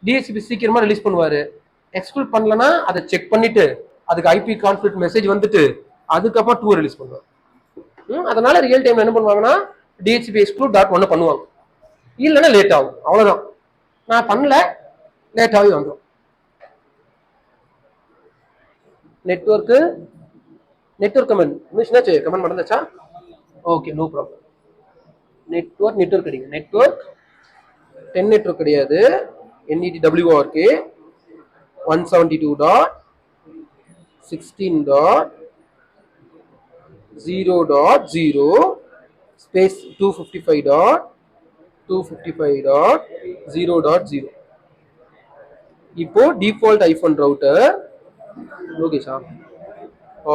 டிஹெச்பி சீக்கிரமா ரிலீஸ் பண்ணுவாரு. எக்ஸ்க்ளூட் பண்ணலன்னா அதை செக் பண்ணிட்டு அதுக்கு ஐபி கான்ஃபிளிக்ட் மெசேஜ் வந்துட்டு அதுக்கப்புறம் 2 ரிலீஸ் பண்ணுவாங்க. அதனால ரியல் டைம்ல என்ன பண்ணுவாங்கன்னா டிஹெச்பி எக்ஸ்க்ளூட்.1 பண்ணுவாங்க. இல்லைன்னா லேட் ஆகும். அவ்வளவுதான். நான் பண்ணல, லேட் ஆகி வந்துடும். நெட்வொர்க்கு நெட்வொர்க் கமெண்ட் மிஷினாச்சு கமெண்ட் மறந்தாச்சா? Okay, no problem. நெட்வொர்க் கிடையாது. நெட்வொர்க் 10 நெட்வொர்க் கிடையாது. NETWORK 172.16.0.0 space 255.255.0.0. இப்போ டிஃபால்ட் ஐஃபோன் ரவுட்டர் லோகேஷா?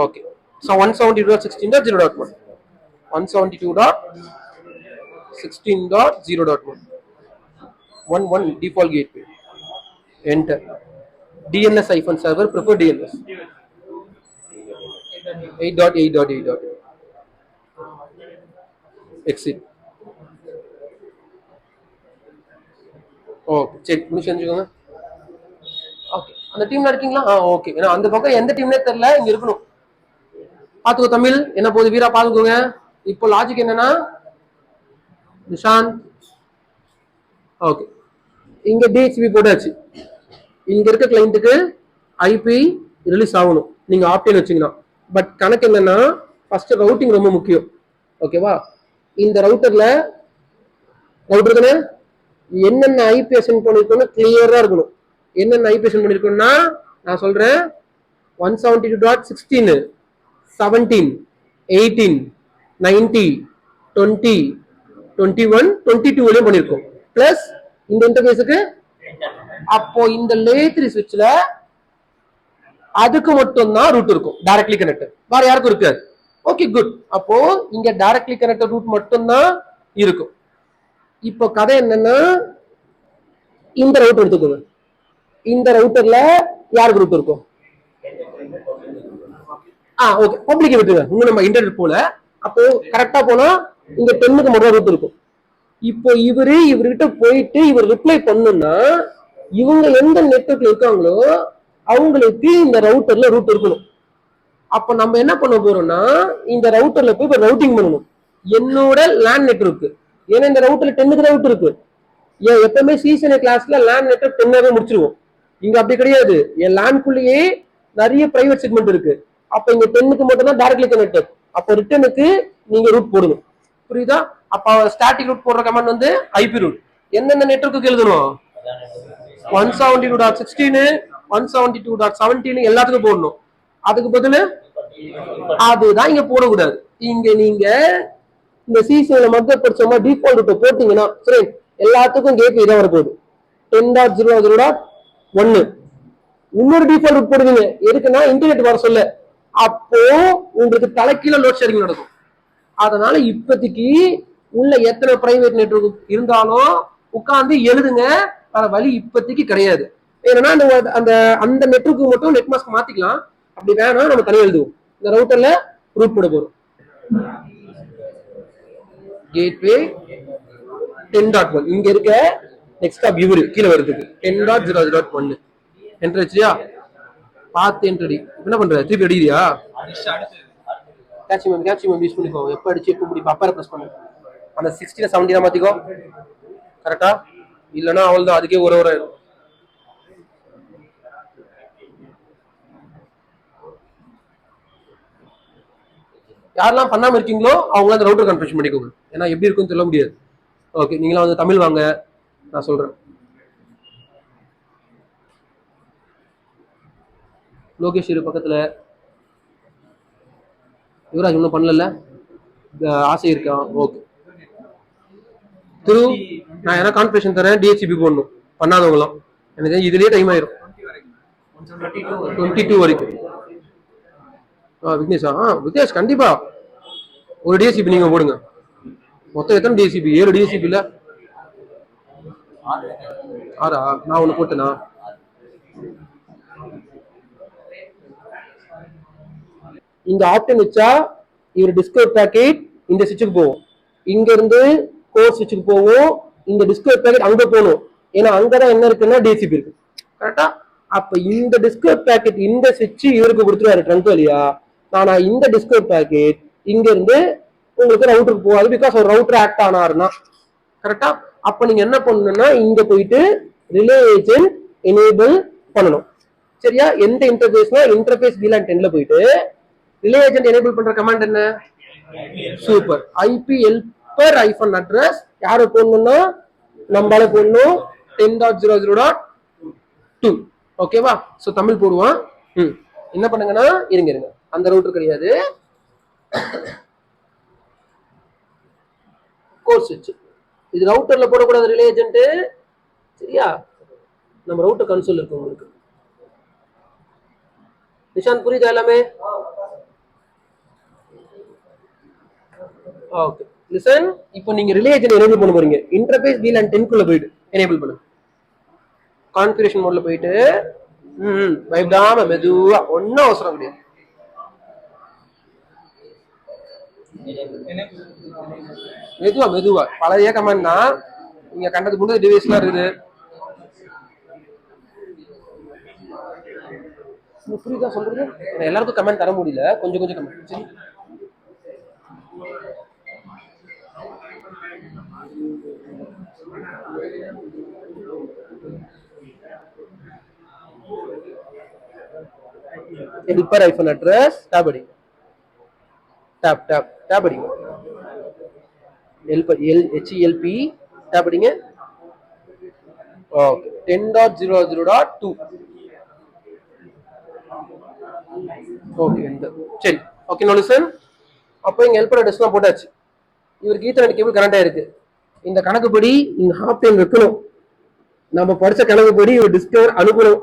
Okay. So 172.16.0.1 172.16.0.1 1 default gateway. Enter. DNS hyphen server prefer DNS 8.8.8. Exit. Okay, சரி முடிச்சு செஞ்சுக்கோங்க. ஓகே, அந்த டீம்ல இருக்கீங்களா? ஓகே. ஏன்னா அந்த பக்கம் எந்த டீம்னே தெரியல, இங்க இருக்கணும். பாத்துக்கோ தமிழ் என்ன போகுது வீரா, பாத்துக்கோங்க. இப்போ லாஜிக் என்னன்னா நிஷாந்த், ஓகே, இங்க DHCP போட்டாச்சு. இங்க இருக்க கிளைண்ட்டுக்கு ஐபி ரிலீஸ் ஆகணும் நீங்க ஆப்டேன் வச்சீங்கன்னா. பட் கணக்கு என்னன்னா ஃபர்ஸ்ட் ரவுட்டிங் ரொம்ப முக்கியம். ஓகேவா? இந்த ரவுட்டர் தானே என்னென்ன ஐபி அசைன் பண்ணிருக்கோம்னு கிளியரா இருக்கணும். என்னென்ன ஐபி அசைன் பண்ணிருக்கோம்னா நான் சொல்றேன் 172.16 17 18 90 20 21 22 வரையும் பண்ணிருக்கோம். பிளஸ் இந்த இன்டர்ஃபேஸுக்கு அப்போ இந்த லேயர் 3 ஸ்விட்ச்ல அதுக்கு மட்டும் தான் ரூட் இருக்கும், டைரக்ட்லி கனெக்ட். வேற யாருக்கும் இருக்காது. Okay, good. அப்போ இங்க டைரக்ட்லி கனெக்ட் ரூட் மட்டும் தான் இருக்கும். இப்போ கதை என்னன்னா இந்த ரவுட்டர் எடுத்துக்கோங்க. இந்த ரவுட்டர்ல யாருக்கு ரூட் இருக்கும்? ஓகே, பப்ளிக் விட்டுருங்க. இன்னும் நம்ம இன்டர்நெட் போல. அப்போ கரெக்டா போனா இங்க 10க்கு மட்டும் ரூட் இருக்கும். இப்போ இவர்கிட்ட போயிட்டு இவர் ரிப்ளை பண்ணுன்னா இவங்க எந்த நெட்வொர்க்ல இருக்காங்களோ அவங்களுக்கு இந்த ரவுட்டர்ல ரூட் இருக்கணும். அப்ப நம்ம என்ன பண்ண போறோம்னா இந்த ரவுட்டர்ல போய் ரவுட்டிங் பண்ணணும். என்னோட லேண்ட் நெட்வொர்க், ஏன்னா இந்த ரவுட்டர்ல 10க்கு ரவுட் இருக்கு. எப்பவுமே சீசன் கிளாஸ்ல லேண்ட் நெட்வொர்க் 10ஆவே முடிச்சிருவோம். இங்க அப்படி கிடையாது. என் லேண்ட்குள்ளேயே நிறைய பிரைவேட் செக்மெண்ட் இருக்கு. அப்ப இங்க 10க்கு மட்டும் தான் டைரக்ட்லி கனெக்டட். அப்ப ரிட்டர்னுக்கு நீங்க ரூட் போடணும். புரியுதா? அப்ப ஸ்டாட்டிக் ரூட் போடுற கமாண்ட் வந்து ஐபி ரூட். எந்தெந்த நெட்வொர்க்கு எழுதணும்? 172.16 172.17 எல்லாத்துக்கும் போடணும். அதுக்கு பதில் அதுதான் இங்க போடக்கூடாது. இங்க நீங்க இந்த சிசில மட்டும் படிச்சோமா டிஃபால்ட் ரூட் போட்டீங்கன்னா சரி எல்லாத்துக்கும் கேட்வே இதான் வரப்போகுது. 10.0.0.1 இன்னொரு டிஃபால்ட் ரூட் போடுவீங்க. எதுக்குன்னா இன்டர்நெட் வர சொல்ல. அப்போ உங்களுக்கு தலைக்கீழ லோட் ஷேரிங் நடக்கும். அதனால இப்போதைக்கு உள்ள எத்தனை பிரைவேட் நெட்வொர்க் இருந்தாலும் உட்கார்ந்து எழுதுங்க. வேற வழி இப்போதைக்கு கிடையாது. ஏன்னா அந்த அந்த நெட்வொர்க்கு மட்டும் நெட் மாஸ்க் மாத்திக்கலாம். அப்படி வேணா நம்ம தனியாக எழுதுவோம். இந்த ரவுட்டர்ல ரூட் போட போறோம். கேட்வே 10.1 இங்க இருக்க நெக்ஸ்ட் ஆப் இவரு கீழே வருதுக்கு 10.0.1 என்டர் வச்சியா? பார்த்து என்டர் அடி. என்ன பண்ற? திருப்பி அடிக்கிறியா? கேட்ச் யூஸ் பண்ணிக்கோ. எப்போ அடிச்சு எப்போ முடியும் அப்பா ப்ரெஸ் பண்ணு. அந்த 60 70 தான் மாத்திக்கோ. கரெக்டா? இல்லைன்னா அவள் தான் அதுக்கே ஒரு ஆயிடும். யாரெல்லாம் பண்ணாம இருக்கீங்களோ அவங்க அந்த ரவுட்டர் கன்ஃபிகரேஷன் பண்ணிக்கோங்க. ஏன்னா எப்படி இருக்குன்னு சொல்ல முடியாது. ஓகே, நீங்களாம் வந்து தமிழ் வாங்க, நான் சொல்றேன். லோகேஷ் பக்கத்துல யுவராஜ் இன்னும் பண்ணல, ஆசை இருக்கா? ஓகே, திரு நான் என்ன கான்ஃபிகரேஷன் தரேன். DHCP போடணும் பண்ணாதவங்களாம். எனக்கு இதுலயே டைம் ஆயிரும் 22 வரைக்கும். விக்னேஷா? விக்னேஷ் கண்டிப்பா ஒரு DHCP நீங்க போடுங்க. மொத்தம் எத்தனை DHCP? 7 DHCP இல்ல 6? நான் ஒண்ணு போட்டேனா? இங்க ஆப்ஷன் வச்சா இவர் டிஸ்கவர் பேக்கெட் இந்த சுவிட்சுக்கு போகும். இங்க இருந்து கோர் சுவிட்சுக்கு போகும். இந்த டிஸ்கவர் பேக்கெட் அங்க போகணும். ஏன்னா அங்கதான் என்ன இருக்குன்னா DHCP இருக்கு. கரெக்டா? அப்ப இந்த டிஸ்கவர் பேக்கெட் இந்த சுவிட்ச் இவருக்கு கொடுத்துருவாரு ட்ரங்க் வழியா. ஆனா இந்த டிஸ்கவர் பேக்கெட் இங்க இருந்து உங்களுக்கு ரவுட்டருக்கு போகாது. பிகாஸ் ஒரு ரவுட்டர் ஆக்ட் ஆனாருன்னா. கரெக்டா? அப்ப நீங்க என்ன பண்ணணும்னா இங்க போயிட்டு ரிலே ஏஜென்ட் எனேபிள் பண்ணணும். சரியா? எந்த இன்டர்ஃபேஸ்னா இன்டர்ஃபேஸ் VLAN 10ல போயிட்டு ரிலே ஏஜென்ட் எனேபிள் பண்ற கமாண்ட் என்ன? சூப்பர். ஐபி ஹெல்பர் ஐஃபன் அட்ரஸ் யாரு போடணும்னா நம்மளால போடணும் 10.00.2. ஓகேவா? சோ தமிழ் போடுவான். என்ன பண்ணுங்கன்னா இருங்க அந்த ரவுட்டர் கிடையாது, கோர்ஸ் வச்சு இது ரவுட்டர்ல போடக்கூடாது ரிலே ஏஜென்ட், சரியா? நம்ம ரவுட்டர் கன்சோல் இருக்கு உங்களுக்கு. நிஷாந்த் புரியுதா எல்லாமே? Okay listen. இப்போ நீங்க ரிலே ஏஜென்ட் எனேபிள் பண்ண போறீங்க. இன்டர்ஃபேஸ் VLAN 10 குள்ள போயிடு எனேபிள் பண்ணு. கான்ஃபிகரேஷன் மோட்ல போயிட்டு பயப்படாம மெதுவா, ஒன்னும் அவசரம் கிடையாது. மெதுவா பழைய கமாண்ட் தான், நீங்க கண்டது முன்னாடி டிவைஸ்லாம் இருக்குது. புரியுதா சொல்றது? எல்லாருக்கும் கமெண்ட் தர முடியல, கொஞ்சம் கமெண்ட். சரி, helper hyphen address tab அடிங்க. tab அடிங்க. helper HELP tab அடிங்க. ஓகே 10.00.2. ஓகே சரி. Okay no listen. அப்போ இங்க ஹெல்பர் அட்ரஸ்லாம் போட்டாச்சு. இவருக்கு ஈத்தர்நெட் கேபிள் கனெக்ட் ஆயிருக்கு. இந்த கணக்குப்படி இங்க ஹாஃப் டைம் வைக்கணும். நம்ம படிச்ச கணக்குப்படி ஒரு டிஸ்கவர் அனுப்பணும்.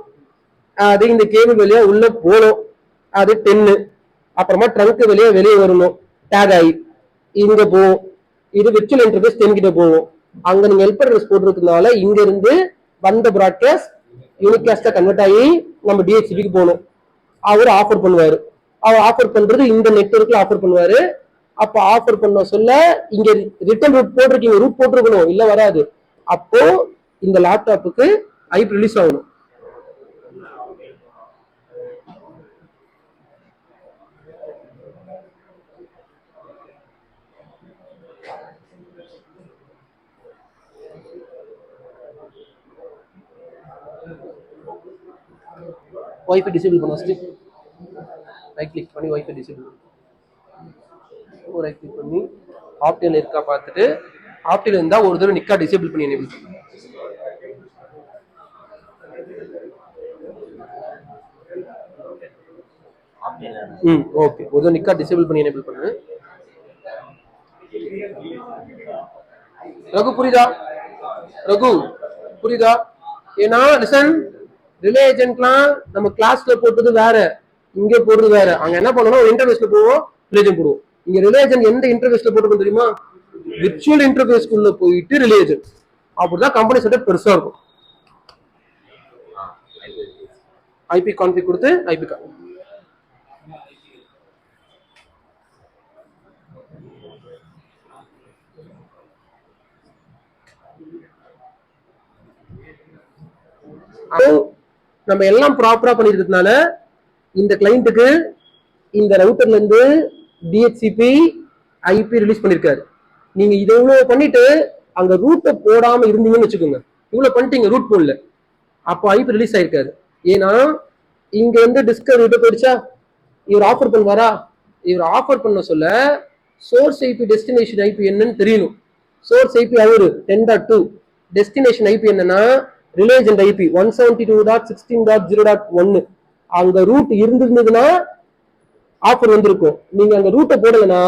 அது இந்த கேபிள் வழியா உள்ள போகணும். அது 10. அப்புறமா ட்ரங்க் வழியா வெளியே வரணும். டேக் ஆகி இங்க போகும். இது விர்ச்சுவல் இன்டர்ஃபேஸ் 10 கிட்ட போகும். அங்க நீங்க ஹெல்பர் அட்ரஸ் போட்டிருக்கிறதுனால இங்க இருந்து வந்த பிராட்காஸ்ட் யூனிகாஸ்டா கன்வெர்ட் ஆகி நம்ம DHCPக்கு போகணும். அவர் ஆஃபர் பண்ணுவாரு. அவர் ஆஃபர் பண்றது இந்த நெட்வொர்க்ல ஆஃபர் பண்ணுவாரு. அப்ப ஆஃபர் பண்ண சொல்ல இங்க ரிட்டர்ன் ரூட் போட்டிருக்கீங்க, ரூட் போட்டிருக்கணும், இல்ல வராது. அப்போ இந்த லேப்டாப்புக்கு ஐபி ரிலீஸ் ஆகணும். வைஃபை டிசேபிள் பண்ண ஃபர்ஸ்ட் ரைட் கிளிக் பண்ணி வைஃபை டிசேபிள் ரைட் கிளிக் பண்ணி ஆப்டியல் இருக்கா பார்த்துட்டு, ஆப்டியல் இருந்தா ஒரு தடவை நிக்கா டிசேபிள் பண்ணி எனேபிள் பண்ணு. ஓகே, ஒரு தடவை நிக்கா டிசேபிள் பண்ணி எனேபிள் பண்ணு. ரகு புரியுதா? ஏன்னா லிசன், ரிலே ஏஜென்ட்லாம் நம்ம கிளாஸ்ல போட்டது வேற, இங்க போடுறது வேற. அங்க என்ன பண்ணணும், இன்டர்ஃபேஸ்ல போவோம், ரிலே ஏஜென்ட் போடுவோம். இங்க ரிலே ஏஜென்ட் எந்த இன்டர்ஃபேஸ்ல போட்டுருக்கோம் தெரியுமா? விர்ச்சுவல் இன்டர்ஃபேஸ்க்குள்ள போயிட்டு ரிலே ஏஜென்ட். அப்படிதான் கம்பெனி செட்டப் பெருசா இருக்கும். ஐபி கான்ஃபிக் கொடுத்து ஐபி நம்ம எல்லாம் ப்ராப்பரா பண்ணிருக்கிறதுனால இந்த கிளைண்ட்டுக்கு இந்த ரவுட்டர்ல இருந்து DHCP ஐபி ரிலீஸ் பண்ணிருக்காரு. நீங்க இது இவ்வளவு பண்ணிட்டு அங்க ரூட்டை போடாம இருந்தீங்கன்னு வச்சுக்கோங்க, இவ்வளவு பண்ணிட்டீங்க ரூட் போடல, அப்போ ஐபி ரிலீஸ் ஆயிருக்காரு. ஏன்னா இங்க இருந்து டிஸ்கவர் ரூட்டை போயிடுச்சா, இவர் ஆஃபர் பண்ணுவாரா? இவர் ஆஃபர் பண்ண சொல்ல சோர்ஸ் ஐபி டெஸ்டினேஷன் ஐபி என்னன்னு தெரியணும். சோர்ஸ் ஐபி அவரு 10.2, டெஸ்டினேஷன் ஐபி என்னன்னா ரிலேஜென்ட் ஐபி 172.16.0.1. அங்க ரூட் இருந்திருந்ததுன்னா ஆஃபர் வந்திருக்கும். நீங்க அங்க ரூட்டை போடலன்னா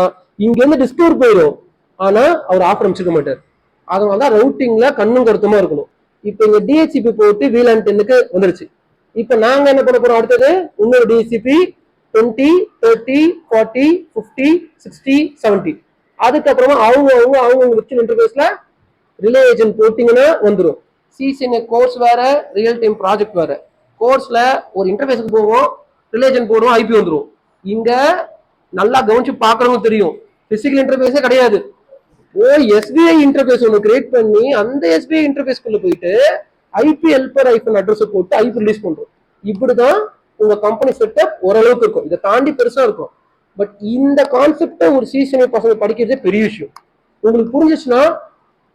இங்க இருந்து டிஸ்கவர் போயிடும், ஆனா அவர் ஆஃபர் அமைச்சிருக்க மாட்டார். அதனாலதான் ரவுட்டிங்ல கண்ணும் கருத்துமா இருக்கணும். இப்ப இங்க DHCP போட்டு VLAN 10க்கு வந்துருச்சு. இப்ப நாங்க என்ன பண்ண போறோம், அடுத்தது இன்னொரு DHCP 20, 30, 40, 50, 60, 70. அதுக்கப்புறமா அவங்க விர்ச்சுவல் இன்டர்ஃபேஸ்ல ரிலே ஏஜென்ட் போட்டிங்கன்னா வந்துடும். சிசிஎன்ஏ கோர்ஸ் வேற, ரியல் டைம் ப்ராஜெக்ட் வேற. கோர்ஸ்ல ஒரு இன்டர்ஃபேஸ்க்கு போவோம், ரிலேஜன் போடுவோம், ஐபி வந்துடும். இங்க நல்லா கவனிச்சு பாக்குறவங்க தெரியும், பிசிக்கல் இன்டர்ஃபேஸே கிடையாது. SBI இன்டர்ஃபேஸ் ஒன்று கிரியேட் பண்ணி அந்த SBI இன்டர்ஃபேஸ்க்குள்ள போயிட்டு ஐபி ஹெல்பர் ஐபன் அட்ரஸ் போட்டு ஐபி ரிலீஸ் பண்றோம். இப்படிதான் உங்க கம்பெனி செட்டப் ஓரளவுக்கு இருக்கும். இதை தாண்டி பெருசா இருக்கும். பட் இந்த கான்செப்டை ஒரு சிசிஎன்ஏ பசங்க படிக்கிறதே பெரிய விஷயம். உங்களுக்கு புரிஞ்சிச்சுன்னா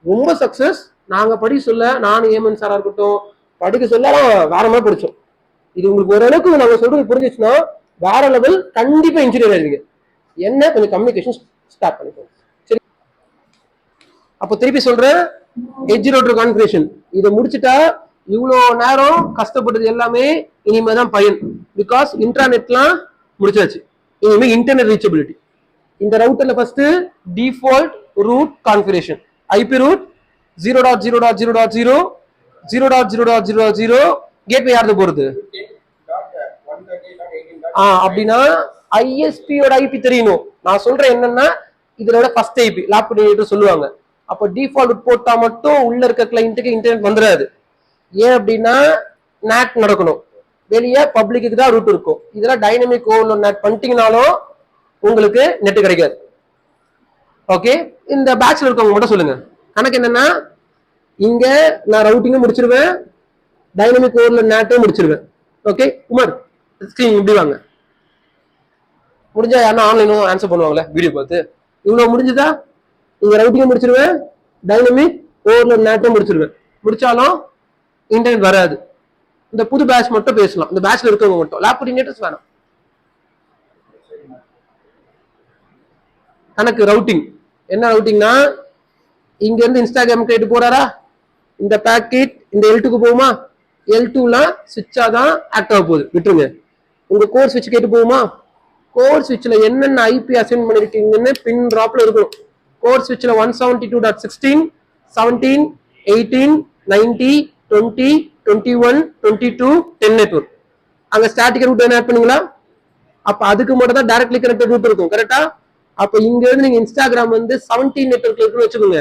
ரொம்ப சக்சஸ். நாங்க படிக்க சொல்ல, நானும் ஏமன் சாரா இருக்கட்டும் படிக்க சொல்ல வேற மாதிரி படிச்சோம். இது உங்களுக்கு ஓரளவுக்கு நாங்க சொல்றது புரிஞ்சிச்சுன்னா வேற லெவல், கண்டிப்பா இன்ஜினியர் ஆயிருவீங்க. என்ன கொஞ்சம் கம்யூனிகேஷன் ஸ்டார்ட் பண்ணிக்கோங்க. சரி, அப்போ திருப்பி சொல்றேன், எட்ஜ் ரவுட்டர் கான்ஃபிகரேஷன் இதை முடிச்சுட்டா இவ்வளோ நேரம் கஷ்டப்பட்டது எல்லாமே இனிமே தான் பயன். பிகாஸ் இன்டர்நெட்லாம் முடிச்சாச்சு, இனிமே இன்டர்நெட் ரீச்சபிலிட்டி. இந்த ரவுட்டர்ல first default route configuration, IP route 0.0.0.0 0.0.0.0 gateway யாருக்கு போறது? அப்படின்னா ஐஎஸ்பியோட ஐபி தெரியணும். நான் சொல்றேன் என்னன்னா இதோட ஃபர்ஸ்ட் ஐபி லேப் சொல்லுவாங்க. அப்போ டிஃபால்ட் போட்டா மட்டும் உள்ள இருக்க கிளைண்ட்டுக்கு இன்டர்நெட் வந்துடாது. ஏன் அப்படின்னா நேட் நடக்கணும், வெளியே பப்ளிக்கு தான் ரூட் இருக்கும். இதெல்லாம் டைனமிக் ஓவர்லோட் நேட் பண்ணிட்டீங்கனாலும் உங்களுக்கு நெட் கிடைக்காது. ஓகே, இந்த பேட்ச்ல இருக்கவங்க மட்டும் சொல்லுங்க. கணக்கு என்னன்னா இங்க நான் ரவுட்டிங்கும் முடிச்சிருவேன், டைனமிக் ஓவர்லோட் நேட்டும் முடிச்சிருவேன். ஓகே குமார், ஸ்கிரீன் இப்படி வாங்க. முடிஞ்சா யாரும் ஆன்லைனும் ஆன்சர் பண்ணுவாங்களே வீடியோ பார்த்து. இவ்வளவு முடிஞ்சுதா? இங்க ரவுட்டிங்கும் முடிச்சிருவேன், டைனமிக் ஓவர்லோட் நேட்டும் முடிச்சிருவேன். முடிச்சாலும் இன்டர்நெட் வராது. இந்த புது பேட்ச் மட்டும் பேசலாம், இந்த பேட்ச்ல இருக்கவங்க மட்டும். லேப் கோஆர்டினேட்டர்ஸ் வேணாம். கணக்கு ரவுட்டிங் என்ன ரவுட்டிங்னா, இங்க இருந்து இன்ஸ்டாகிராம் கிரியேட் போறாரா, இந்த பேக்கெட் இந்த L2க்கு போகுமா, L2லாம் சுவிட்சா தான் ஆக்ட் ஆக போகுது, விட்டுருங்க. உங்க கோர் சுவிட்ச் கேட்டு போகுமா, கோர் சுவிட்ச்ல என்னென்ன ஐபி அசைன் பண்ணிருக்கீங்கன்னு பின் டிராப்ல இருக்கணும். கோர் சுவிட்ச்ல 172.16 17 18 90 20 21 22 10 நெட்வொர்க். அங்க ஸ்டாட்டிக் ரூட் என்ன ஆட் பண்ணீங்களா? அப்ப அதுக்கு மட்டும் தான் டைரக்ட்லி கனெக்டட் ரூட் இருக்கும், கரெக்டா? அப்ப இங்க இருந்து நீங்க இன்ஸ்டாகிராம் வந்து 17 நெட்வொர்க்ல இருக்குன்னு வச்சுக்கோங்க.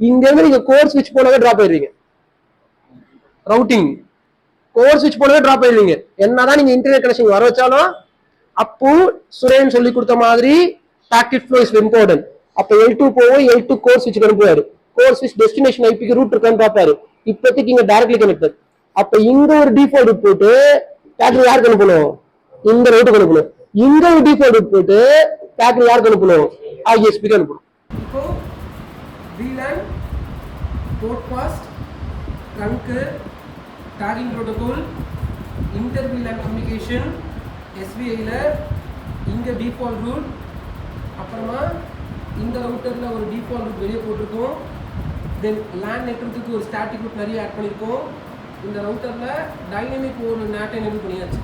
இங்க இருந்து நீங்க கோர் சுவிட்ச் போனவே டிராப் ஆயிருவீங்க. ரவுட்டிங் கோர் சுவிட்ச் போனவே டிராப் ஆயிருவீங்க. என்னதான் நீங்க இன்டர்நெட் கனெக்ஷன் வர வச்சாலும். அப்போ சுரேன் சொல்லி கொடுத்த மாதிரி பாக்கெட் ஃப்ளோ இஸ் இம்பார்ட்டன்ட். அப்ப L2 போவோம், L2 கோர் சுவிட்ச் அனுப்புவாரு. கோர் சுவிட்ச் டெஸ்டினேஷன் ஐபிக்கு ரூட் இருக்கான்னு பார்ப்பாரு. இப்போதைக்கு இங்க டைரக்ட்லி கனெக்டட். அப்ப இங்க ஒரு டிஃபால்ட் ரூட் போட்டு பேக்கெட் யாருக்கு அனுப்பணும்? இந்த ரூட்டுக்கு அனுப்பணும். இங்க ஒரு டிஃபால்ட் ரூட் போட்டு பேக்கெட் யாருக்கு அனுப்பணும்? ISPக்கு அனுப்பணும். இப்போ VLAN, broadcast, trunk, tagging protocol, inter VLAN communication, SVI-ல இங்க டிஃபால்ட் ரூட், அப்புறமா இந்த ரவுட்டர்ல ஒரு டிஃபால்ட் ரூட் வெளியே போட்டிருக்கோம். தென் LAN நெட்வொர்க்குக்கு ஒரு ஸ்டாட்டிக் ரூட் நிறைய ஆட் பண்ணியிருக்கோம். இந்த ரவுட்டர்ல டைனமிக் ஒரு நேட்டை எனேபிள் பண்ணியாச்சு.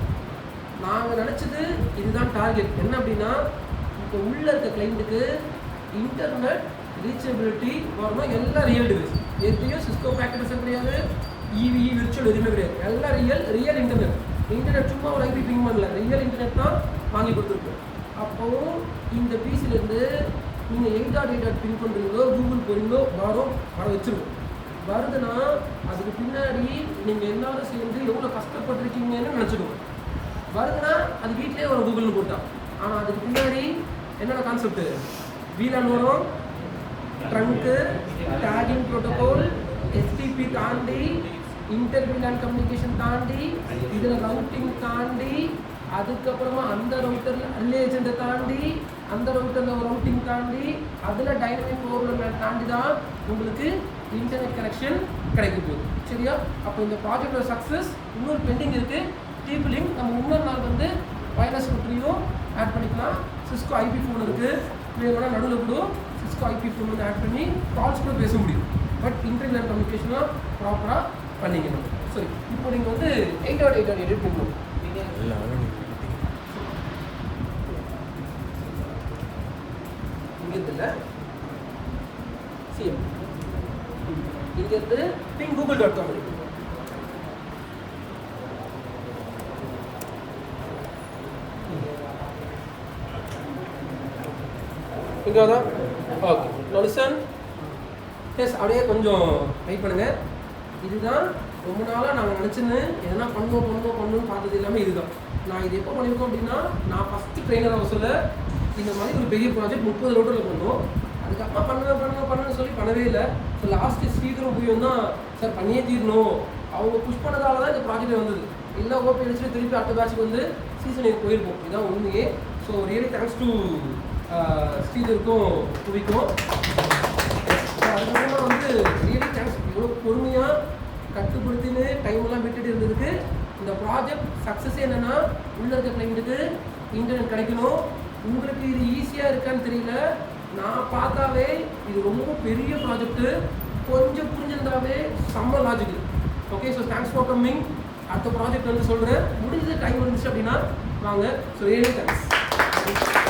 நாங்கள் நினச்சது இதுதான் டார்கெட். என்ன அப்படின்னா, இப்போ உள்ள இருக்க கிளைண்ட்டுக்கு இன்டர்நெட் ரீச்சபிலிட்டி வரணும். எல்லாம் ரியல் டிவைஸ், எதையும் சிஸ்கோ பேக்கெட்ஸும் கிடையாது, இவி விர்ச்சுவல் எதுவுமே கிடையாது. எல்லாம் ரியல் இன்டர்நெட். இன்டர்நெட் சும்மா ஒரு ஐபி பிங் பண்ணல, ரியல் இன்டர்நெட் தான் வாங்கி கொடுத்துருக்கோம். அப்போ இந்த பிசிலேருந்து நீங்கள் 8.8 பின் பண்ணுறீங்களோ, கூகுள் போறீங்களோ, வர வச்சிருக்கோம். வருதுன்னா அதுக்கு பின்னாடி நீங்கள் எல்லாரும் சேர்ந்து எவ்வளோ கஷ்டப்பட்டிருக்கீங்கன்னு நினச்சிக்கணும். வருதுன்னா அது வீட்லேயே ஒரு கூகுள்னு போட்டான். ஆனால் அதுக்கு பின்னாடி என்னென்ன கான்செப்ட்? VLAN வரும், ட்ரங்க்கு, டேகிங் ப்ரோட்டோகால், STP தாண்டி, இன்டர் VLAN கம்யூனிகேஷன் தாண்டி, இதில் ரவுட்டிங் தாண்டி, அதுக்கப்புறமா அந்த ரவுட்டரில் ரிலே ஏஜென்ட்டை தாண்டி, அந்த ரவுட்டரில் ஒரு ரவுட்டிங் தாண்டி, அதில் டைனமிக் ஓவர்லோட் தாண்டி தான் உங்களுக்கு இன்டர்நெட் கனெக்ஷன் கிடைக்க போகுது. சரியா? அப்போ இந்த ப்ராஜெக்டோட சக்ஸஸ் இன்னொரு பெண்டிங் இருக்குது. டீப் லிங்க் நம்ம இன்னொரு நாள் வந்து வயர்லெஸ் ரூட்டரையும் ஆட் பண்ணிக்கலாம். சிஸ்கோ ஐபி ஃபோன் இருக்குது, வேணும்னா நடுவில் கூட சிஸ்கோ ஐபி ஃபோன் வந்து ஆட் பண்ணி கால்ஸ் கூட பேச முடியும். பட் இன்டர்நெட் கம்யூனிகேஷனாக ப்ராப்பராக பண்ணிக்கணும். சரி, இப்போ நீங்கள் வந்து 8.8 எடிட் பண்ணணும். இங்கேருந்து இல்லை, சிஎம் இங்கேருந்து பிங் google.com இருக்கு. இங்கே தான். Okay, listen. எஸ், அப்படியே கொஞ்சம் வெயிட் பண்ணுங்கள். இதுதான் ரொம்ப நாளாக நாங்கள் நினச்சின்னு எதனா பண்ணுவோம் பார்த்தது எல்லாமே இதுதான். நான் இது எப்போ பண்ணியிருக்கோம் அப்படின்னா, நான் ஃபஸ்ட்டு ட்ரெயினர் சொல்ல இந்த மாதிரி ஒரு பெரிய ப்ராஜெக்ட் 30 ரோட்டில் பண்ணோம். அதுக்கப்புறம் பண்ணுன்னு சொல்லி பண்ணவே இல்லை. ஸோ லாஸ்ட்டு ஸ்ரீதரும் புரியும் தான், சார் பண்ணியே தீரணும், அவங்க புஷ் பண்ணதால தான் இந்த ப்ராஜெக்ட் வந்தது. இல்லை ஓபி அடிச்சுட்டு திருப்பி அடுத்த பேட்சுக்கு வந்து சீசன் 8 போயிருக்கோம். இதுதான் உண்மையே. ஸோ ரியலி தேங்க்ஸ் டு ஸ்ரீதருக்கும் புவிக்கும். அதுக்கப்புறமா வந்து ரியலி தேங்க்ஸ், இவ்வளோ பொறுமையாக கட்டுப்படுத்தின்னு டைமெல்லாம் விட்டுட்டு இருந்ததுக்கு. இந்த ப்ராஜெக்ட் சக்ஸஸ் என்னென்னா, உள்ள இருக்க கிளைண்ட்டுக்கு இன்டர்நெட் கிடைக்கணும். உங்களுக்கு இது ஈஸியாக இருக்கான்னு தெரியல, நான் பார்த்தாவே இது ரொம்ப பெரிய ப்ராஜெக்ட்டு, கொஞ்சம் புரிஞ்சிருந்தாவே செம்ம logic. Okay, so thanks for coming. அடுத்த ப்ராஜெக்ட் வந்து சொல்கிறேன், முடிஞ்சது டைம் வந்துச்சு அப்படின்னா வாங்க. So thanks.